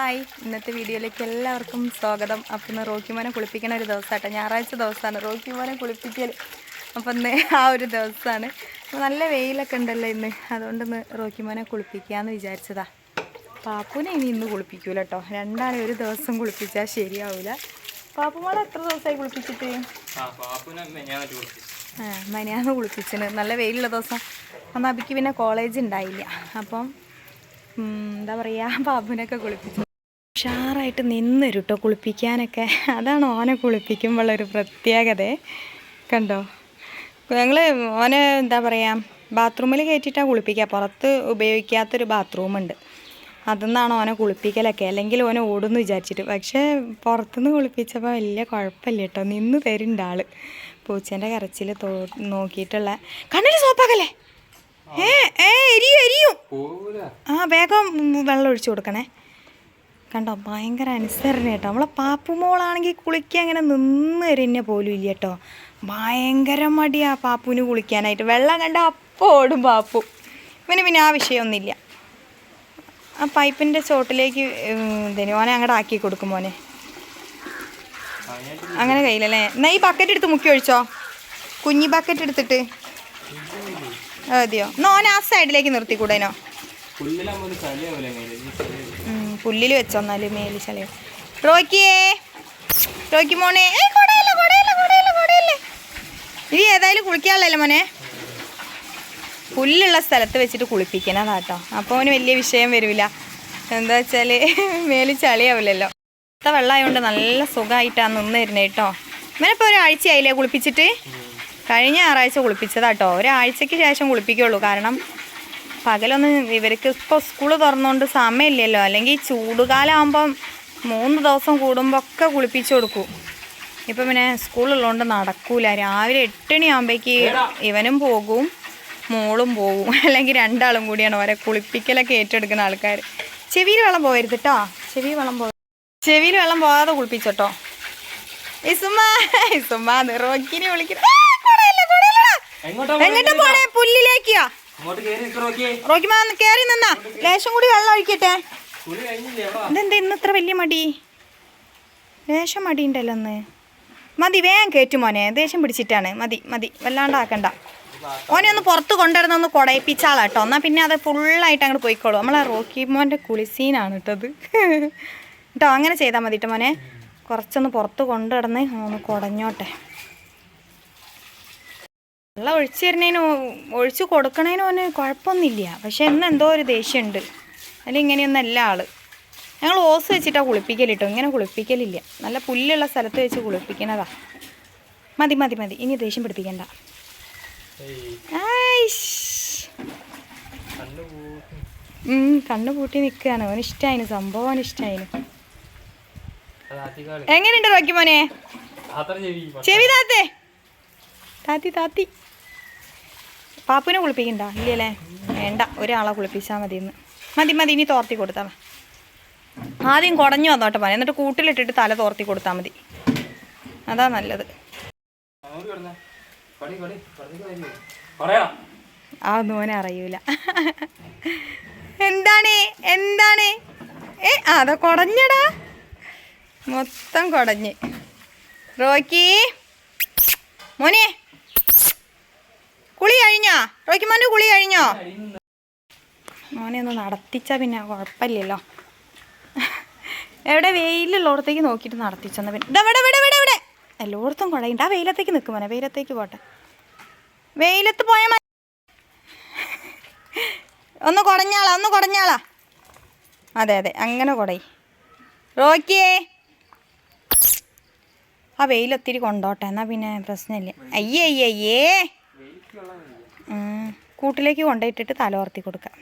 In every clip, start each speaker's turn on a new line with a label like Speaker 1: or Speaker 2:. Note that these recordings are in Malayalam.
Speaker 1: ഹായ്, ഇന്നത്തെ വീഡിയോയിലേക്ക് എല്ലാവർക്കും സ്വാഗതം. അപ്പം ഇന്ന് റോക്കിമോനെ കുളിപ്പിക്കണ ഒരു ദിവസമാട്ടോ. ഞായറാഴ്ച ദിവസമാണ് റോക്കിമോനെ കുളിപ്പിക്കൽ. അപ്പം ഇന്ന് ആ ഒരു ദിവസമാണ്. അപ്പോൾ നല്ല വെയിലൊക്കെ ഉണ്ടല്ലോ ഇന്ന്, അതുകൊണ്ട് ഇന്ന് റോക്കിമോനെ കുളിപ്പിക്കാമെന്ന് വിചാരിച്ചതാ. പാപ്പുനെ ഇന്ന് കുളിപ്പിക്കൂല കേട്ടോ. രണ്ടാളെ ഒരു ദിവസം കുളിപ്പിച്ചാൽ ശരിയാവില്ല. പാപ്പുമോളെ എത്ര ദിവസമായി കുളിപ്പിച്ചിട്ട്? മനിയാന്ന് കുളിപ്പിച്ചിന്. നല്ല വെയിലുള്ള ദിവസം. അന്ന് അബിക്ക് പിന്നെ കോളേജ് ഉണ്ടായില്ല. അപ്പം എന്താ പറയുക, പാപ്പുനൊക്കെ കുളിപ്പിച്ചു. ഉഷാറായിട്ട് നിന്നൊരു കേട്ടോ കുളിപ്പിക്കാനൊക്കെ. അതാണ് ഓനെ കുളിപ്പിക്കുമ്പോഴൊരു പ്രത്യേകത. കണ്ടോ, ഞങ്ങൾ ഓനെ എന്താ പറയുക, ബാത്റൂമിൽ കയറ്റിയിട്ടാണ് കുളിപ്പിക്കുക. പുറത്ത് ഉപയോഗിക്കാത്തൊരു ബാത്റൂമുണ്ട്, അതിൽ ഓനെ കുളിപ്പിക്കലൊക്കെ. അല്ലെങ്കിൽ ഓനെ ഓടുന്നു വിചാരിച്ചിട്ട്. പക്ഷേ പുറത്തുനിന്ന് കുളിപ്പിച്ചപ്പോൾ വലിയ കുഴപ്പമില്ല കേട്ടോ. നിന്ന് തരുന്നുണ്ട് ആൾ. പൂച്ചേൻ്റെ കരച്ചിൽ നോക്കിയിട്ടുള്ള കണ്ണിൽ സോപ്പാക്കല്ലേ. എരിയും. വേഗം വെള്ളം ഒഴിച്ചു കൊടുക്കണേ. കണ്ടോ, ഭയങ്കര അനുസരണ കേട്ടോ. നമ്മളെ പാപ്പുമോളാണെങ്കിൽ കുളിക്കാൻ അങ്ങനെ നിന്ന് തരുന്നെ പോലും ഇല്ല കേട്ടോ. ഭയങ്കര മടിയാണ് പാപ്പുവിന് കുളിക്കാനായിട്ട്. വെള്ളം കണ്ട അപ്പോൾ ഓടും പാപ്പു. പിന്നെ ആ വിഷയമൊന്നുമില്ല. ആ പൈപ്പിൻ്റെ ചോട്ടിലേക്ക് മോനെ അങ്ങോട്ട് ആക്കി കൊടുക്കും മോനെ. അങ്ങനെ കഴിയില്ലല്ലേ. എന്നാൽ ഈ ബക്കറ്റ് എടുത്ത് മുക്കി ഒഴിച്ചോ. കുഞ്ഞി ബക്കറ്റ് എടുത്തിട്ട് അതെയോ. എന്നാൽ ഓനെ ആ സൈഡിലേക്ക് നിർത്തിക്കൂടേനോ. പുല്ലിൽ വെച്ചോന്നാല് മേലി ചളിയോ. റോക്കി മോനെ, ഇനി ഏതായാലും കുളിക്കാനുള്ളല്ലേ മോനെ. പുല്ലുള്ള സ്ഥലത്ത് വെച്ചിട്ട് കുളിപ്പിക്കണതാട്ടോ. അപ്പോൾ അവന് വലിയ വിഷയം വരില്ല. എന്താ വെച്ചാൽ മേലി ചളിയാവില്ലല്ലോ. അടുത്ത വെള്ളമായതുകൊണ്ട് നല്ല സുഖമായിട്ടാണ് നിന്ന് തരുന്നത് കേട്ടോ. ഇവനിപ്പോൾ ഒരാഴ്ചയായില്ലേ കുളിപ്പിച്ചിട്ട്? കഴിഞ്ഞ ഞായറാഴ്ച കുളിപ്പിച്ചതാട്ടോ. ഒരാഴ്ചയ്ക്ക് ശേഷം കുളിപ്പിക്കുള്ളൂ. കാരണം പകലൊന്നും ഇവർക്ക് ഇപ്പോൾ സ്കൂൾ തുറന്നുകൊണ്ട് സമയമില്ലല്ലോ. അല്ലെങ്കിൽ ചൂടുകാലം ആകുമ്പം 3 ദിവസം കൂടുമ്പോൾ ഒക്കെ കുളിപ്പിച്ചു കൊടുക്കും. ഇപ്പം പിന്നെ സ്കൂളുള്ളതുകൊണ്ട് നടക്കൂല. രാവിലെ 8 മണിയാകുമ്പോഴേക്ക് ഇവനും പോകും, മോളും പോകും. അല്ലെങ്കിൽ രണ്ടാളും കൂടിയാണ് ഓരോ കുളിപ്പിക്കലൊക്കെ ഏറ്റെടുക്കുന്ന ആൾക്കാർ. ചെവിയിൽ വെള്ളം പോകരുത് കേട്ടോ. ചെവിയിൽ വെള്ളം പോകാതെ കുളിപ്പിച്ചോട്ടോ. ഇസുമ്മാന്ന് റോക്കിനെ വിളിക്കുന്നു. എങ്ങോട്ടാ പോണേ? പുല്ലിലേക്കാ. റോക്കിമാ കേറി നിന്നാ. ലേശം കൂടി വെള്ളം ഒഴിക്കട്ടെ. ഇതെന്താ ഇന്ന് ഇത്ര വലിയ മടി? ലേശം മടി ഉണ്ടല്ലോ ഇന്ന്. മതി, വേഗം കയറ്റു മോനെ. ദേഷ്യം പിടിച്ചിട്ടാണ്. മതി വല്ലാണ്ടാക്കണ്ട. ഓനെ ഒന്ന് പുറത്ത് കൊണ്ടുവരുന്ന കുടയിപ്പിച്ചാളാട്ടോ. എന്നാൽ പിന്നെ അത് ഫുള്ളായിട്ട് അങ്ങോട്ട് പോയിക്കോളൂ. നമ്മളെ റോക്കി മോൻ്റെ കുളിസീനാണ് കേട്ടത് കേട്ടോ. അങ്ങനെ ചെയ്താൽ മതി കേട്ടോ മോനെ. കുറച്ചൊന്ന് പുറത്ത് കൊണ്ടുവരുന്ന് ഒന്ന് കുടഞ്ഞോട്ടെ. വെള്ളം ഒഴിച്ചു തരുന്നതിന് ഒഴിച്ചു കൊടുക്കണതിന് ഓന് കുഴപ്പമൊന്നുമില്ല. പക്ഷെ ഇന്ന് എന്തോ ഒരു ദേഷ്യമുണ്ട്. അതിൽ ഇങ്ങനെയൊന്നല്ല ആള്. ഞങ്ങൾ ഓസ് വെച്ചിട്ടാണ് കുളിപ്പിക്കൽ കേട്ടോ. ഇങ്ങനെ കുളിപ്പിക്കലില്ല. നല്ല പുല്ലുള്ള സ്ഥലത്ത് വെച്ച് കുളിപ്പിക്കണതാ. മതി. ഇനി ദേഷ്യം പിടിപ്പിക്കണ്ട. കണ്ണു പൂട്ടി നിൽക്കുകയാണ്. ഓന് ഇഷ്ടമായിന് സംഭവം. ഓന് ഇഷ്ടമായിന്. എങ്ങനെയുണ്ട് റോക്കി മോനെ? ചെവി താത്തി. പാപ്പുവിനെ കുളിപ്പിക്കണ്ട ഇല്ലല്ലേ? വേണ്ട, ഒരാളെ കുളിപ്പിച്ചാൽ മതി. മതി. ഇനി തോർത്തി കൊടുത്താൽ മതി. ആദ്യം കുടഞ്ഞു വന്നോട്ടെ മോനെ. എന്നിട്ട് കൂട്ടിലിട്ടിട്ട് തല തോർത്തി കൊടുത്താൽ മതി. അതാ നല്ലത്. അതൊന്നും മോനെ അറിയൂല. എന്താണ് അതാ കുടഞ്ഞടാ. മൊത്തം കുടഞ്ഞ്. റോക്കി മോനെ, കുളി കഴിഞ്ഞോ? റോക്കി മോൻ്റെ കുളി കഴിഞ്ഞോ? മോനെ ഒന്ന് നടത്തിച്ചാൽ പിന്നെ കുഴപ്പമില്ലല്ലോ. എവിടെ വെയിലുള്ളടത്തേക്ക് നോക്കിയിട്ട് നടത്തിച്ചെന്ന പിന്നെ ഇവിടെ എല്ലായിടത്തും കുടയുണ്ട്. ആ വെയിലത്തേക്ക് നിൽക്കും മോനെ. വെയിലത്തേക്ക് പോട്ടെ. വെയിലത്ത് പോയാൽ മതി. ഒന്ന് കുടഞ്ഞാളാ. അതെ അങ്ങനെ കുടയി. റോക്കിയേ, ആ വെയിലൊത്തിരി കൊണ്ടോട്ടെ. എന്നാൽ പിന്നെ പ്രശ്നമില്ല. അയ്യേ കൂട്ടിലേക്ക് കൊണ്ടുപോയിട്ടിട്ട് തലോർത്തി കൊടുക്കാം.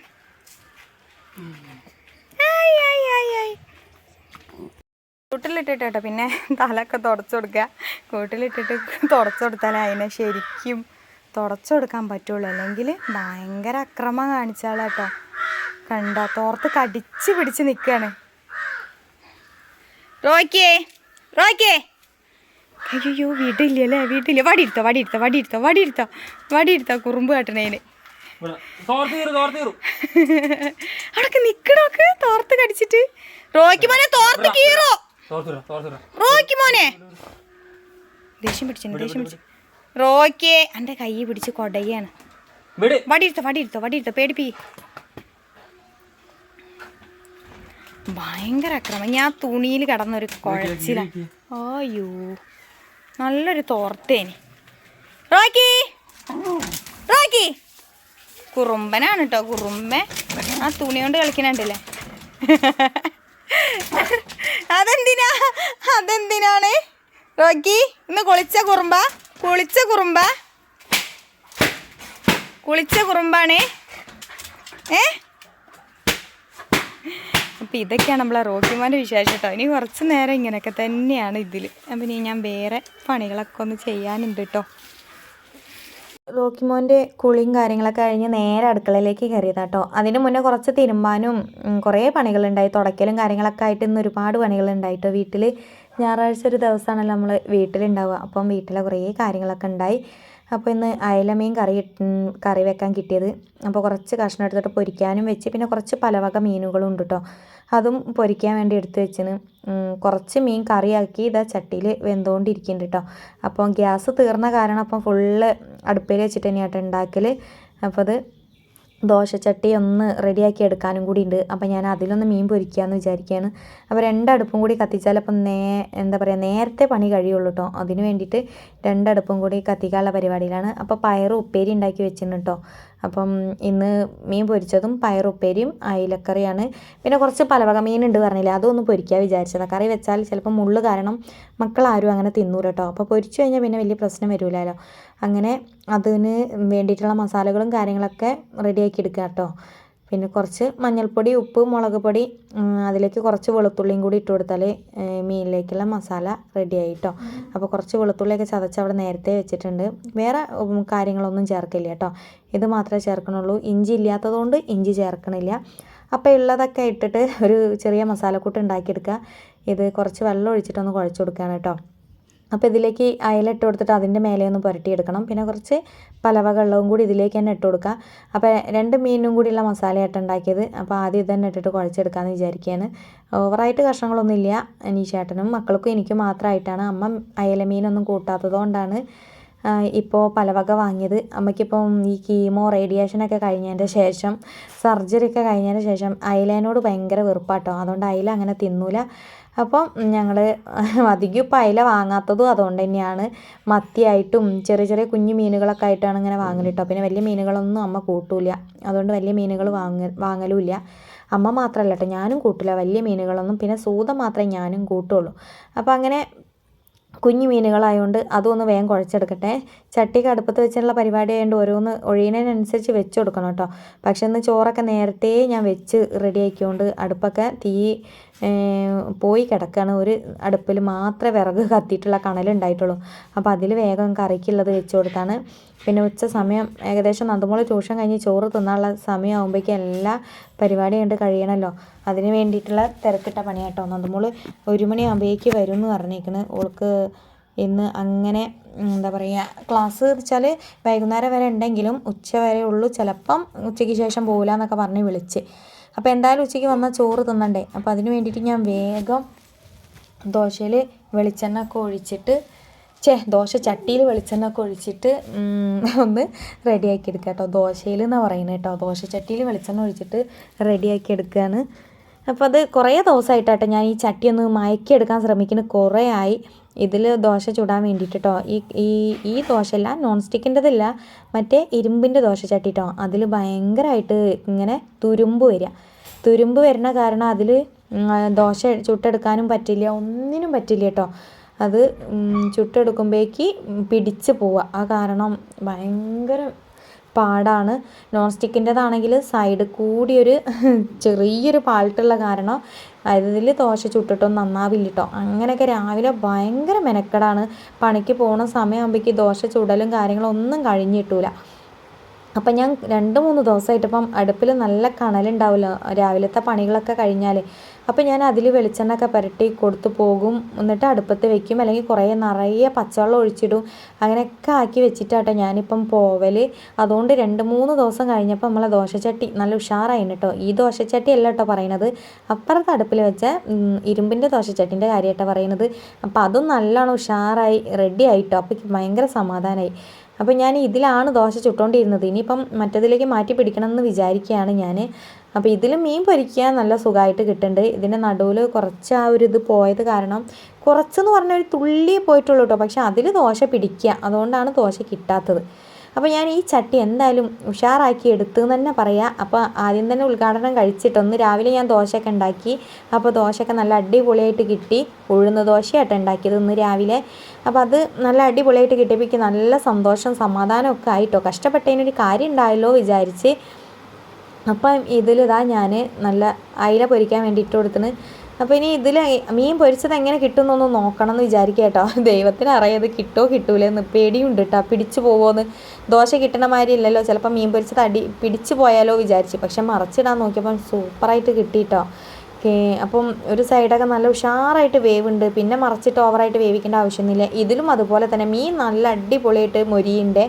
Speaker 1: കൂട്ടിലിട്ടിട്ട് കേട്ടോ. പിന്നെ തലയൊക്കെ തുടച്ചു കൊടുക്കുക. കൂട്ടിലിട്ടിട്ട് തുടച്ചു കൊടുത്താലേ അതിനെ ശരിക്കും തുടച്ചു കൊടുക്കാൻ പറ്റുള്ളൂ. അല്ലെങ്കിൽ ഭയങ്കര അക്രമം കാണിച്ചാളാട്ടോ. കണ്ടോ, തോർത്ത് കടിച്ച് പിടിച്ച് നിൽക്കുകയാണ്. റോക്കിയേ അയ്യോ, വീട്ടില്ലല്ലേ? വടിയെടുത്തോ കുറുമ്പ് കാട്ടണേന്. അവിടൊക്കെ നിക്കണോക്ക് തോർത്ത് കടിച്ചിട്ട്. റോക്കി മോനെ തോർത്ത് കീറോ. റോക്കി മോനെ ദേഷ്യം പിടിച്ചു. റോക്കി എൻ്റെ കൈ പിടിച്ച് കൊടയാണ്. വടിയിരുത്തോ പേടിപ്പി. ഭയങ്കര അക്രമം. ഞാൻ തുണിയിൽ കിടന്നൊരു കുഴച്ചില. അയ്യോ നല്ലൊരു തോർത്തേന്. റോക്കി കുറുമ്പനാണ് കേട്ടോ. കുറുമ്പൻ ആ തുണി കൊണ്ട് കളിക്കണുണ്ടല്ലേ. അതെന്തിനാണ് റോക്കി ഇന്ന് കുളിച്ച കുറുമ്പാണ്. അപ്പം ഇതൊക്കെയാണ് നമ്മളെ റോക്കിമാൻ്റെ വിശേഷം കേട്ടോ. ഇനി കുറച്ച് നേരം ഇങ്ങനെയൊക്കെ തന്നെയാണ് ഇതിൽ. അപ്പം ഇനി ഞാൻ വേറെ പണികളൊക്കെ ഒന്ന് ചെയ്യാനുണ്ട് കേട്ടോ. റോക്കിമോൻ്റെ കുളിയും കാര്യങ്ങളൊക്കെ കഴിഞ്ഞ് നേരെ അടുക്കളയിലേക്ക് കയറിയതാട്ടോ. അതിന് മുന്നേ കുറച്ച് തിരുമ്പാനും കുറേ പണികളുണ്ടായി. തുടയ്ക്കലും കാര്യങ്ങളൊക്കെ ആയിട്ട് ഇന്ന് ഒരുപാട് പണികളുണ്ടായിട്ടോ വീട്ടിൽ. ഞായറാഴ്ച ഒരു ദിവസമാണല്ലോ നമ്മൾ വീട്ടിലുണ്ടാവുക. അപ്പം വീട്ടിലെ കുറേ കാര്യങ്ങളൊക്കെ ഉണ്ടായി. അപ്പോൾ ഇന്ന് അയലമീൻ കറി വെക്കാൻ കിട്ടിയത്. അപ്പോൾ കുറച്ച് കഷ്ണം എടുത്തിട്ട് പൊരിക്കാനും വെച്ച്, പിന്നെ കുറച്ച് പലവക മീനുകളും ഉണ്ട് കേട്ടോ. അതും പൊരിക്കാൻ വേണ്ടി എടുത്ത് വെച്ചിന്. കുറച്ച് മീൻ കറിയാക്കി ഇതാ ചട്ടിയിൽ വെന്തുകൊണ്ടിരിക്കുന്നുണ്ട് കേട്ടോ. അപ്പോൾ ഗ്യാസ് തീർന്ന കാരണം അപ്പം ഫുള്ള് അടുപ്പിൽ വെച്ചിട്ട് തന്നെയാട്ടോ ഉണ്ടാക്കൽ. അപ്പോൾ അത് ദോശച്ചട്ടി ഒന്ന് റെഡിയാക്കി എടുക്കാനും കൂടി ഉണ്ട്. അപ്പോൾ ഞാൻ അതിലൊന്ന് മീൻ പൊരിക്കാമെന്ന് വിചാരിക്കുകയാണ്. അപ്പോൾ രണ്ടടുപ്പും കൂടി കത്തിച്ചാൽ അപ്പം നേരത്തെ പണി കഴിയുള്ളൂ കേട്ടോ. അതിന് വേണ്ടിയിട്ട് രണ്ടടുപ്പും കൂടി കത്തിക്കാനുള്ള പരിപാടിയിലാണ്. അപ്പോൾ പയറും ഉപ്പേരി ഉണ്ടാക്കി വെച്ചിട്ടുണ്ട് കേട്ടോ. അപ്പം ഇന്ന് മീൻ പൊരിച്ചതും പയറുപ്പേരിയും അയിലക്കറിയാണ്. പിന്നെ കുറച്ച് പലവക മീനുണ്ട് പറഞ്ഞില്ലേ, അതൊന്ന് പൊരിക്കാൻ വിചാരിച്ചതാണ്. കറി വെച്ചാൽ ചിലപ്പോൾ മുള്ള് കാരണം മക്കളാരും അങ്ങനെ തിന്നൂല കേട്ടോ. അപ്പോൾ പൊരിച്ചു കഴിഞ്ഞാൽ പിന്നെ വലിയ പ്രശ്നം വരില്ലല്ലോ. അങ്ങനെ അതിന് വേണ്ടിയിട്ടുള്ള മസാലകളും കാര്യങ്ങളൊക്കെ റെഡിയാക്കി എടുക്കുക കേട്ടോ. പിന്നെ കുറച്ച് മഞ്ഞൾപ്പൊടി, ഉപ്പ്, മുളക് പൊടി, അതിലേക്ക് കുറച്ച് വെളുത്തുള്ളിയും കൂടി ഇട്ട് കൊടുത്താൽ മീനിലേക്കുള്ള മസാല റെഡിയായി കേട്ടോ. അപ്പോൾ കുറച്ച് വെളുത്തുള്ളിയൊക്കെ ചതച്ച് അവിടെ നേരത്തെ വെച്ചിട്ടുണ്ട്. വേറെ കാര്യങ്ങളൊന്നും ചേർക്കില്ല കേട്ടോ. ഇത് മാത്രമേ ചേർക്കണുള്ളൂ. ഇഞ്ചി ഇല്ലാത്തതുകൊണ്ട് ഇഞ്ചി ചേർക്കണില്ല. അപ്പോൾ ഉള്ളതൊക്കെ ഇട്ടിട്ട് ഒരു ചെറിയ മസാലക്കൂട്ട് ഉണ്ടാക്കിയെടുക്കുക. ഇത് കുറച്ച് വെള്ളം ഒഴിച്ചിട്ടൊന്ന് കുഴച്ച് കൊടുക്കുകയാണ് കേട്ടോ. അപ്പോൾ ഇതിലേക്ക് അയല ഇട്ട് കൊടുത്തിട്ട് അതിൻ്റെ മേലെ ഒന്ന് പുരട്ടിയെടുക്കണം. പിന്നെ കുറച്ച് പലവക വെള്ളവും കൂടി ഇതിലേക്ക് തന്നെ ഇട്ട് കൊടുക്കുക. അപ്പോൾ 2 മീനും കൂടിയുള്ള മസാലയായിട്ട് ഉണ്ടാക്കിയത്. അപ്പോൾ ആദ്യം ഇത് തന്നെ ഇട്ടിട്ട് കുഴച്ചെടുക്കാമെന്ന് വിചാരിക്കുകയാണ്. ഓവറായിട്ട് കഷ്ണങ്ങളൊന്നും ഇല്ല. അനീഷേട്ടനും മക്കൾക്കും എനിക്കും മാത്രമായിട്ടാണ്. അമ്മ അയല മീനൊന്നും കൂട്ടാത്തത് കൊണ്ടാണ് ഇപ്പോൾ പലവക വാങ്ങിയത്. അമ്മയ്ക്കിപ്പം ഈ കീമോ റേഡിയേഷനൊക്കെ കഴിഞ്ഞതിൻ്റെ ശേഷം, സർജറി ഒക്കെ കഴിഞ്ഞതിന് ശേഷം അയലേനോട് ഭയങ്കര വെറുപ്പാട്ടോ. അതുകൊണ്ട് അയല അങ്ങനെ തിന്നൂല. അപ്പം ഞങ്ങൾ അധികം ഇപ്പം അയല വാങ്ങാത്തതും അതുകൊണ്ട് തന്നെയാണ്. മത്തിയായിട്ടും ചെറിയ ചെറിയ കുഞ്ഞു മീനുകളൊക്കെ ആയിട്ടാണ് ഇങ്ങനെ വാങ്ങൽ കേട്ടോ. പിന്നെ വലിയ മീനുകളൊന്നും അമ്മ കൂട്ടൂല. അതുകൊണ്ട് വലിയ മീനുകൾ വാങ്ങലുമില്ല. അമ്മ മാത്രമല്ല കേട്ടോ, ഞാനും കൂട്ടില്ല വലിയ മീനുകളൊന്നും. പിന്നെ സൂത മാത്രമേ ഞാനും കൂട്ടുള്ളൂ. അപ്പോൾ അങ്ങനെ കുഞ്ഞു മീനുകളായതുകൊണ്ട് അതൊന്ന് വേഗം കുഴച്ചെടുക്കട്ടെ. ചട്ടിക്ക് അടുപ്പത്ത് വെച്ചിട്ടുള്ള പരിപാടി ആയതുകൊണ്ട് ഓരോന്ന് ഒഴിയുന്നതിനനുസരിച്ച് വെച്ച് കൊടുക്കണം കേട്ടോ. പക്ഷെ ഇന്ന് ചോറൊക്കെ നേരത്തെ ഞാൻ വെച്ച് റെഡിയാക്കിക്കൊണ്ട് അടുപ്പൊക്കെ തീ പോയി കിടക്കുകയാണ്. ഒരു അടുപ്പിൽ മാത്രമേ വിറക് കത്തിയിട്ടുള്ള കണലുണ്ടായിട്ടുള്ളൂ. അപ്പോൾ അതിൽ വേഗം കറിക്കുള്ളത് വെച്ച് കൊടുത്താണ്. പിന്നെ ഉച്ച സമയം ഏകദേശം നന്ദമോള് ട്യൂഷൻ കഴിഞ്ഞ് ചോറ് തിന്നാനുള്ള സമയമാകുമ്പോഴേക്കും എല്ലാ പരിപാടിയും കണ്ട് കഴിയണമല്ലോ. അതിന് വേണ്ടിയിട്ടുള്ള തിരക്കിട്ട പണിയാട്ടോ. നന്ദമോള് 1 മണിയാകുമ്പോഴേക്ക് വരും എന്ന് പറഞ്ഞേക്കണ്. ഓൾക്ക് ഇന്ന് അങ്ങനെ എന്താ പറയുക, ക്ലാസ് വെച്ചാൽ വൈകുന്നേരം വരെ ഉണ്ടെങ്കിലും ഉച്ച വരെ ഉള്ളൂ. ചിലപ്പം ഉച്ചയ്ക്ക് ശേഷം പോകില്ല എന്നൊക്കെ പറഞ്ഞ് വിളിച്ച്. അപ്പോൾ എന്തായാലും ഉച്ചയ്ക്ക് വന്നാൽ ചോറ് തിന്നണ്ടേ. അപ്പോൾ അതിന് വേണ്ടിയിട്ട് ഞാൻ വേഗം ദോശയിൽ വെളിച്ചെണ്ണ ഒക്കെ ഒഴിച്ചിട്ട് ദോശ ചട്ടിയിൽ വെളിച്ചെണ്ണ ഒക്കെ ഒഴിച്ചിട്ട് ഒന്ന് റെഡിയാക്കി എടുക്കുക കേട്ടോ. ദോശയിൽ എന്നാണ് പറയുന്നത് കേട്ടോ. ദോശ ചട്ടിയിൽ വെളിച്ചെണ്ണ ഒഴിച്ചിട്ട് റെഡിയാക്കി എടുക്കുകയാണ്. അപ്പോൾ അത് കുറേ ദിവസമായിട്ടാട്ടോ ഞാൻ ഈ ചട്ടി ഒന്ന് മയക്കിയെടുക്കാൻ ശ്രമിക്കുന്നത്. കുറേ ആയി ഇതിൽ ദോശ ചുടാൻ വേണ്ടിയിട്ട് കേട്ടോ. ഈ ദോശയല്ല, നോൺ സ്റ്റിക്കിൻ്റെതല്ല, മറ്റേ ഇരുമ്പിൻ്റെ ദോശ ചട്ടി കേട്ടോ. അതിൽ ഭയങ്കരമായിട്ട് ഇങ്ങനെ തുരുമ്പ് വരുന്ന കാരണം അതിൽ ദോശ ചുട്ടെടുക്കാനും പറ്റില്ല, ഒന്നിനും പറ്റില്ല കേട്ടോ. അത് ചുട്ടെടുക്കുമ്പോഴേക്ക് പിടിച്ച് പോവുക. ആ കാരണം ഭയങ്കര പാടാണ്. നോൺ സ്റ്റിക്കിൻ്റെതാണെങ്കിൽ സൈഡ് കൂടി ഒരു ചെറിയൊരു പാൾട്ടുള്ള കാരണം അതിൽ ദോശ ചുട്ടിട്ടൊന്നും നന്നാവില്ല കേട്ടോ. അങ്ങനെയൊക്കെ രാവിലെ ഭയങ്കര മെനക്കെടാണ്. പണിക്ക് പോകുന്ന സമയമാകുമ്പോഴേക്ക് ദോശ ചുടലും കാര്യങ്ങളും ഒന്നും കഴിഞ്ഞ് കിട്ടൂല.
Speaker 2: അപ്പം ഞാൻ 2-3 ദിവസമായിട്ട് ഇപ്പം അടുപ്പിൽ നല്ല കണലുണ്ടാവില്ല രാവിലത്തെ പണികളൊക്കെ കഴിഞ്ഞാൽ. അപ്പം ഞാൻ അതിൽ വെളിച്ചെണ്ണയൊക്കെ പുരട്ടി കൊടുത്തു പോകും. എന്നിട്ട് അടുപ്പത്ത് വെക്കും, അല്ലെങ്കിൽ കുറേ നിറയെ പച്ചവെള്ളം ഒഴിച്ചിടും. അങ്ങനെയൊക്കെ ആക്കി വെച്ചിട്ടാട്ടോ ഞാനിപ്പം പോവൽ. അതുകൊണ്ട് 2-3 ദിവസം കഴിഞ്ഞപ്പോൾ നമ്മളെ ദോശച്ചട്ടി നല്ല ഉഷാറായിന് കേട്ടോ. ഈ ദോശച്ചട്ടി അല്ല കേട്ടോ പറയണത്, അപ്പുറത്തെ അടുപ്പിൽ വെച്ച ഇരുമ്പിൻ്റെ ദോശച്ചട്ടിൻ്റെ കാര്യമായിട്ടോ പറയുന്നത്. അപ്പോൾ അതും നല്ലോണം ഉഷാറായി റെഡി ആയിട്ടോ. അപ്പോൾ ഭയങ്കര സമാധാനമായി. അപ്പോൾ ഞാൻ ഇതിലാണ് ദോശ ചുട്ടുകൊണ്ടിരുന്നത്. ഇനിയിപ്പം മറ്റതിലേക്ക് മാറ്റി പിടിക്കണം എന്ന് വിചാരിക്കുകയാണ് ഞാൻ. അപ്പോൾ ഇതിൽ മീൻ പൊരിക്കാൻ നല്ല സുഖമായിട്ട് കിട്ടുന്നുണ്ട്. ഇതിൻ്റെ നടുവിൽ കുറച്ച് ആ ഒരു ഇത് പോയത് കാരണം, കുറച്ചെന്ന് പറഞ്ഞാൽ ഒരു തുള്ളി പോയിട്ടുള്ളൂ കേട്ടോ, പക്ഷെ അതിൽ ദോശ പിടിക്കുക, അതുകൊണ്ടാണ് ദോശ കിട്ടാത്തത്. അപ്പോൾ ഞാൻ ഈ ചട്ടി എന്തായാലും ഉഷാറാക്കി എടുത്തു എന്ന് തന്നെ പറയാം. അപ്പോൾ ആദ്യം തന്നെ ഉദ്ഘാടനം കഴിച്ചിട്ടൊന്ന് രാവിലെ ഞാൻ ദോശയൊക്കെ ഉണ്ടാക്കി. അപ്പോൾ ദോശയൊക്കെ നല്ല അടിപൊളിയായിട്ട് കിട്ടി. ഉഴുന്ന് ദോശയായിട്ട് ഉണ്ടാക്കിയത് ഇന്ന് രാവിലെ. അപ്പോൾ അത് നല്ല അടിപൊളിയായിട്ട് കിട്ടിയപ്പോൾ എനിക്ക് നല്ല സന്തോഷം സമാധാനമൊക്കെ ആയിട്ടോ. കഷ്ടപ്പെട്ടതിനൊരു കാര്യം ഉണ്ടായല്ലോ വിചാരിച്ച്. അപ്പം ഇതിലിതാ ഞാൻ നല്ല അയില പൊരിക്കാൻ വേണ്ടിയിട്ട് കൊടുത്തിന്. അപ്പോൾ ഇനി ഇതിൽ മീൻ പൊരിച്ചത് എങ്ങനെ കിട്ടുമെന്നൊന്ന് നോക്കണം എന്ന് വിചാരിക്കുക കേട്ടോ. ദൈവത്തിന് അറിയാത് കിട്ടുമോ കിട്ടൂലെന്ന് പേടിയുണ്ട് കേട്ടോ, പിടിച്ചു പോവുമോയെന്ന്. ദോശ കിട്ടണ മാതിരി ഇല്ലല്ലോ, ചിലപ്പോൾ മീൻ പൊരിച്ചത് പിടിച്ചു പോയാലോ വിചാരിച്ച്. പക്ഷെ മറച്ചിടാൻ നോക്കിയപ്പം സൂപ്പറായിട്ട് കിട്ടിയിട്ടോ. അപ്പം ഒരു സൈഡൊക്കെ നല്ല ഉഷാറായിട്ട് വേവുണ്ട്, പിന്നെ മറച്ചിട്ട് ഓവറായിട്ട് വേവിക്കേണ്ട ആവശ്യമൊന്നുമില്ല. ഇതിലും അതുപോലെ തന്നെ മീൻ നല്ല അടിപൊളിയായിട്ട് മൊരിയുണ്ട്.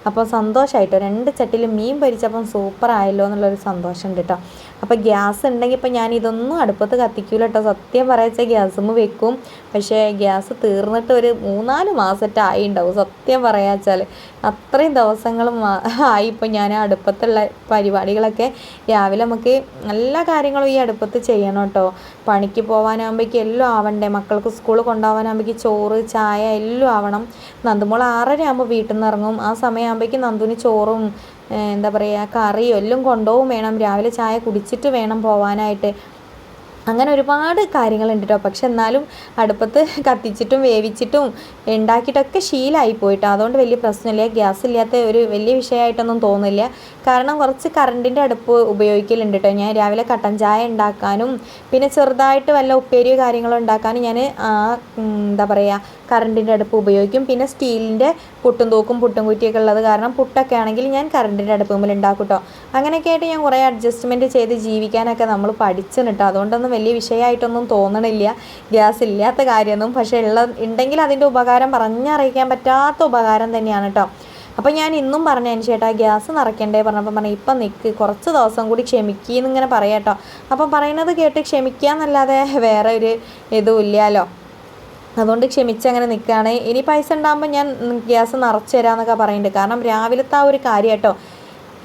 Speaker 2: അപ്പോൾ സന്തോഷമായിട്ടോ, 2 ചട്ടിയിൽ മീൻ പൊരിച്ചപ്പം സൂപ്പറായല്ലോ എന്നുള്ളൊരു സന്തോഷമുണ്ട് കേട്ടോ. അപ്പോൾ ഗ്യാസ് ഉണ്ടെങ്കിൽ ഇപ്പം ഞാൻ ഇതൊന്നും അടുപ്പത്ത് കത്തിക്കൂല കേട്ടോ. സത്യം പറയാച്ചാൽ ഗ്യാസുമ്മ വെക്കും. പക്ഷേ ഗ്യാസ് തീർന്നിട്ട് ഒരു 3-4 മാസമായിട്ട് ആയിണ്ടാവും സത്യം പറയാച്ചാൽ. അത്രയും ദിവസങ്ങളും ആയി ഇപ്പം ഞാൻ അടുപ്പത്തുള്ള പരിപാടികളൊക്കെ. രാവിലെ നമുക്ക് എല്ലാ കാര്യങ്ങളും ഈ അടുപ്പത്ത് ചെയ്യണം കേട്ടോ. പണിക്ക് പോകാനാകുമ്പോഴേക്കും എല്ലാം ആവണ്ടേ, മക്കൾക്ക് സ്കൂളിൽ കൊണ്ടുപോകാനാകുമ്പോഴേക്കും ചോറ് ചായ എല്ലാം ആവണം. നന്ദുമോൾ 6:30 ആകുമ്പോൾ വീട്ടിൽ നിന്ന് ഇറങ്ങും. ആ സമയമാകുമ്പോഴേക്കും നന്ദുവിന് ചോറും എന്താ പറയുക കറിയും എല്ലാം കൊണ്ടുപോകും വേണം. രാവിലെ ചായ കുടിച്ചിട്ട് വേണം പോകാനായിട്ട്. അങ്ങനെ ഒരുപാട് കാര്യങ്ങളുണ്ട് കേട്ടോ. പക്ഷെ എന്നാലും അടുപ്പത്ത് കത്തിച്ചിട്ടും വേവിച്ചിട്ടും ഉണ്ടാക്കിയിട്ടൊക്കെ ശീലമായി പോയിട്ടോ. അതുകൊണ്ട് വലിയ പ്രശ്നമില്ല. ഗ്യാസ് ഇല്ലാത്ത ഒരു വലിയ വിഷയമായിട്ടൊന്നും തോന്നില്ല. കാരണം കുറച്ച് കറണ്ടിൻ്റെ അടുപ്പ് ഉപയോഗിക്കലുണ്ട് കേട്ടോ. ഞാൻ രാവിലെ കട്ടൻ ചായ ഉണ്ടാക്കാനും പിന്നെ ചെറുതായിട്ട് വല്ല ഉപ്പേരിയോ കാര്യങ്ങളോ ഉണ്ടാക്കാനും ഞാൻ എന്താ പറയുക കറണ്ടിൻ്റെ അടുപ്പ് ഉപയോഗിക്കും. പിന്നെ സ്റ്റീലിൻ്റെ പുട്ടും തൂക്കും പുട്ടും കുറ്റിയൊക്കെ ഉള്ളത് കാരണം പുട്ടൊക്കെ ആണെങ്കിൽ ഞാൻ കറണ്ടിൻ്റെ അടുപ്പ് മുമ്പിൽ ഉണ്ടാക്കും കേട്ടോ. അങ്ങനെയൊക്കെ ആയിട്ട് ഞാൻ കുറേ അഡ്ജസ്റ്റ്മെൻറ്റ് ചെയ്ത് ജീവിക്കാനൊക്കെ നമ്മൾ പഠിച്ചിന് കേട്ടോ. അതുകൊണ്ടൊന്നും വലിയ വിഷയമായിട്ടൊന്നും തോന്നണില്ല ഗ്യാസ് ഇല്ലാത്ത കാര്യമൊന്നും. പക്ഷേ ഉണ്ടെങ്കിൽ അതിൻ്റെ ഉപകാരം പറഞ്ഞറിയിക്കാൻ പറ്റാത്ത ഉപകാരം തന്നെയാണ് കേട്ടോ. അപ്പോൾ ഞാൻ ഇന്നും പറഞ്ഞു ചേട്ടാ ഗ്യാസ് നിറയ്ക്കണ്ടേ പറഞ്ഞപ്പോൾ പറഞ്ഞു ഇപ്പം നിൽക്ക് കുറച്ച് ദിവസം കൂടി ക്ഷമിക്കുകയെന്നിങ്ങനെ പറയാം കേട്ടോ. അപ്പം പറയുന്നത് കേട്ട് ക്ഷമിക്കുക എന്നല്ലാതെ വേറെ ഒരു ഇതും ഇല്ലല്ലോ. അതുകൊണ്ട് ക്ഷമിച്ചങ്ങനെ നിൽക്കുകയാണ്. ഇനി പൈസ ഉണ്ടാകുമ്പോൾ ഞാൻ ഗ്യാസ് നിറച്ച് തരാമെന്നൊക്കെ പറയുന്നുണ്ട്. കാരണം രാവിലത്തെ ആ ഒരു കാര്യം കേട്ടോ.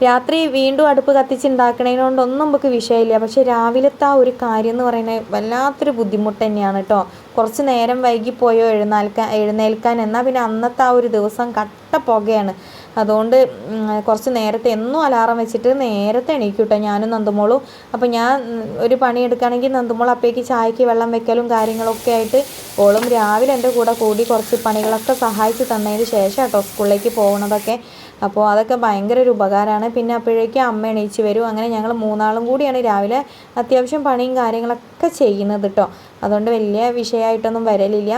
Speaker 2: രാത്രി വീണ്ടും അടുപ്പ് കത്തിച്ചുണ്ടാക്കണതിനോണ്ടൊന്നും നമുക്ക് വിഷയമില്ല. പക്ഷേ രാവിലത്തെ ആ ഒരു കാര്യം എന്ന് പറയുന്നത് വല്ലാത്തൊരു ബുദ്ധിമുട്ട് തന്നെയാണ് കേട്ടോ. കുറച്ച് നേരം വൈകിപ്പോയോ എഴുന്നേൽക്കാൻ എന്നാൽ പിന്നെ അന്നത്തെ ആ ഒരു ദിവസം കട്ട പുകയാണ്. അതുകൊണ്ട് കുറച്ച് നേരത്തെ എന്നും അലാറം വെച്ചിട്ട് നേരത്തെ എണീക്കും കേട്ടോ ഞാനും നന്ദുമോളും. അപ്പോൾ ഞാൻ ഒരു പണിയെടുക്കുകയാണെങ്കിൽ നന്ദുമോൾ അപ്പോഴേക്ക് ചായക്ക് വെള്ളം വെക്കലും കാര്യങ്ങളൊക്കെ ആയിട്ട് ഓളും രാവിലെ എൻ്റെ കൂടെ കൂടി കുറച്ച് പണികളൊക്കെ സഹായിച്ച് തന്നതിന് ശേഷം കേട്ടോ സ്കൂളിലേക്ക് പോകുന്നതൊക്കെ. അപ്പോൾ അതൊക്കെ ഭയങ്കര ഒരു ഉപകാരമാണ്. പിന്നെ അപ്പോഴേക്കും അമ്മ എണീച്ച് വരും. അങ്ങനെ ഞങ്ങൾ 3 ആളും കൂടിയാണ് രാവിലെ അത്യാവശ്യം പണിയും കാര്യങ്ങളൊക്കെ ചെയ്യുന്നത് കേട്ടോ. അതുകൊണ്ട് വലിയ വിഷയമായിട്ടൊന്നും വരലില്ല.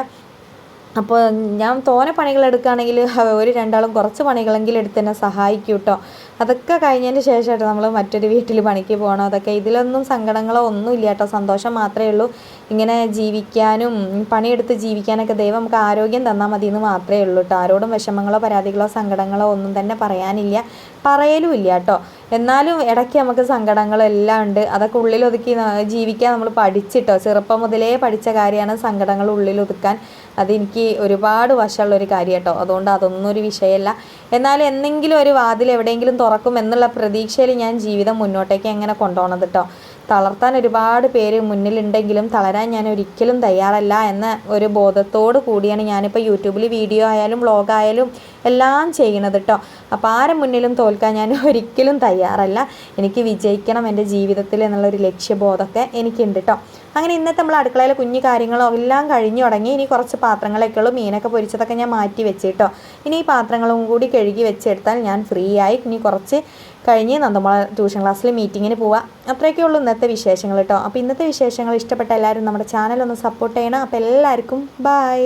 Speaker 2: അപ്പോൾ ഞാൻ തോനെ പണികൾ എടുക്കുകയാണെങ്കിൽ ഒരു 2 ആളും കുറച്ച് പണികളെങ്കിലും എടുത്ത് തന്നെ സഹായിക്കും കേട്ടോ. അതൊക്കെ കഴിഞ്ഞതിന് ശേഷമായിട്ട് നമ്മൾ മറ്റൊരു വീട്ടിൽ പണിക്ക് പോകണം. അതൊക്കെ ഇതിലൊന്നും സങ്കടങ്ങളോ ഒന്നുമില്ല കേട്ടോ. സന്തോഷം മാത്രമേ ഉള്ളൂ. ഇങ്ങനെ ജീവിക്കാനും പണിയെടുത്ത് ജീവിക്കാനൊക്കെ ദൈവം നമുക്ക് ആരോഗ്യം തന്നാൽ മതി എന്ന് മാത്രമേ ഉള്ളൂ കേട്ടോ. ആരോടും വിഷമങ്ങളോ പരാതികളോ സങ്കടങ്ങളോ ഒന്നും തന്നെ പറയാനില്ല, പറയലും ഇല്ല കേട്ടോ. എന്നാലും ഇടയ്ക്ക് നമുക്ക് സങ്കടങ്ങളെല്ലാം ഉണ്ട്. അതൊക്കെ ഉള്ളിലൊതുക്കി ജീവിക്കാൻ നമ്മൾ പഠിച്ചിട്ടോ. ചെറുപ്പം മുതലേ പഠിച്ച കാര്യമാണ് സങ്കടങ്ങൾ ഉള്ളിലൊതുക്കാൻ. അതെനിക്ക് ഒരുപാട് വശമുള്ളൊരു കാര്യം കേട്ടോ. അതുകൊണ്ട് അതൊന്നും ഒരു വിഷയമല്ല. എന്നാലും എന്തെങ്കിലും ഒരു വാതിൽ എവിടെയെങ്കിലും തുറക്കും എന്നുള്ള പ്രതീക്ഷയിൽ ഞാൻ ജീവിതം മുന്നോട്ടേക്ക് എങ്ങനെ കൊണ്ടുപോകണത് കേട്ടോ. തളർത്താൻ ഒരുപാട് പേര് മുന്നിലുണ്ടെങ്കിലും തളരാൻ ഞാൻ ഒരിക്കലും തയ്യാറല്ല എന്ന ഒരു ബോധത്തോട് കൂടിയാണ് ഞാനിപ്പോൾ യൂട്യൂബിൽ വീഡിയോ ആയാലും വ്ളോഗായാലും എല്ലാം ചെയ്യണത് കേട്ടോ. അപ്പോൾ ആരും മുന്നിലും തോൽക്കാൻ ഞാൻ ഒരിക്കലും തയ്യാറല്ല. എനിക്ക് വിജയിക്കണം എൻ്റെ ജീവിതത്തിൽ എന്നുള്ളൊരു ലക്ഷ്യബോധമൊക്കെ എനിക്കുണ്ട് കേട്ടോ. അങ്ങനെ ഇന്നത്തെ നമ്മൾ അടുക്കളയിലെ കുഞ്ഞു കാര്യങ്ങളോ എല്ലാം കഴിഞ്ഞു തുടങ്ങി. ഇനി കുറച്ച് പാത്രങ്ങളൊക്കെ ഉള്ളൂ. മീനൊക്കെ പൊരിച്ചതൊക്കെ ഞാൻ മാറ്റി വെച്ച് കേട്ടോ. ഇനി ഈ പാത്രങ്ങളും കൂടി കഴുകി വെച്ചെടുത്താൽ ഞാൻ ഫ്രീ ആയി. ഇനി കുറച്ച് കഴിഞ്ഞ് നമ്മൾ ട്യൂഷൻ ക്ലാസ്സിൽ മീറ്റിങ്ങിന് പോവാം. അത്രയൊക്കെ ഉള്ളൂ ഇന്നത്തെ വിശേഷങ്ങൾ കേട്ടോ. അപ്പോൾ ഇന്നത്തെ വിശേഷങ്ങൾ ഇഷ്ടപ്പെട്ട എല്ലാവരും നമ്മുടെ ചാനൽ ഒന്ന് സപ്പോർട്ട് ചെയ്യണം. അപ്പോൾ എല്ലാവർക്കും ബൈ.